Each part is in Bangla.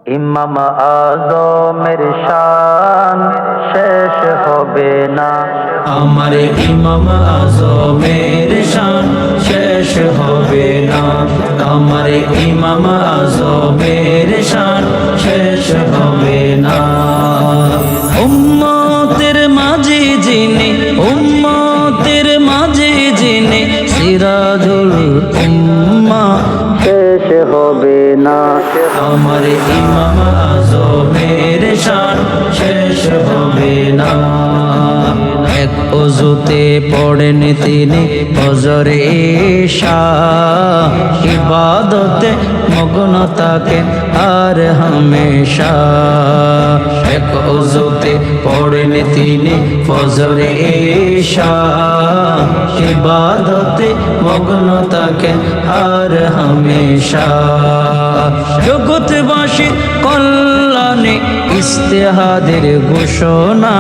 ইমাম আজমের শান শেষ হবে না, আমার ইমাম আজমের শান শেষ হবে না, আমার ইমাম আজমের শান শেষ হবে না। উম্মতের মাঝে যিনি, উম্মতের মাঝে যিনি সিরাজুল উম্মাহ শেষ হবে না, আমার ইমাম আজমের শান শেষ হবে না। এক ওযুতে পড়েন তিনি ফজরে ঈশা, ইবাদতে মগ্ন থাকেন আর হামেশা। এক ওযুতে পড়েন তিনি ফজরে ঈশা, ইবাদতে মগ্ন থাকেন আর হামেশা। জগৎবাসীর কল্যাণে ইস্তেহাদের ঘোষণা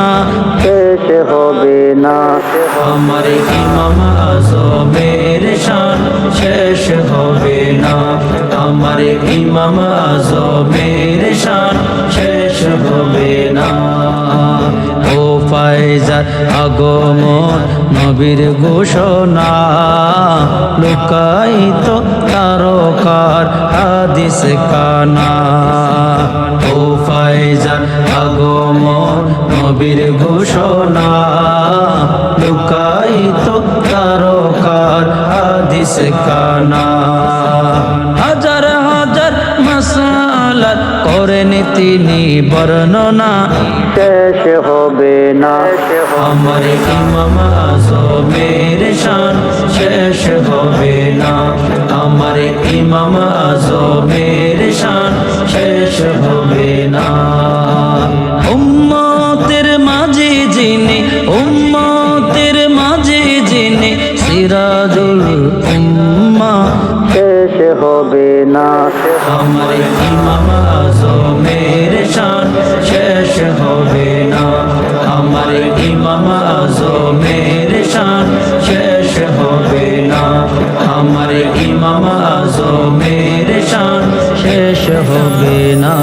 শেষ হবে না, আমার ইমাম আজমের শান শেষ হবে না, আমার ইমাম আজমের শান শেষ হবে না। ও ফায়জার আগমন নবীর ঘোষণা, লুকায়িত তারকার হাদিস কানা। ও ফায়জার আগমন নবীর ঘোষণা, লুকায়িত তারকার হাদিস কানা। হাজার হাজার মাসালাত করেন তিনি বর্ণনা, শেষ হবে না, আমার ইমাম আজমের শান শেষ হবে না, আমার ইমাম আজমের শান শেষ হবে না। উম্মতের মাঝে যিনি, উম্মতের মাঝে যিনি সিরাজুল উম্মাহ শেষ হবে না, আমার ইমাম আজমের শান শেষ হবে না, আমার ইমাম আজমের শান শেষ হবে না, আমার ইমাম আজমের শান শেষ হবে না।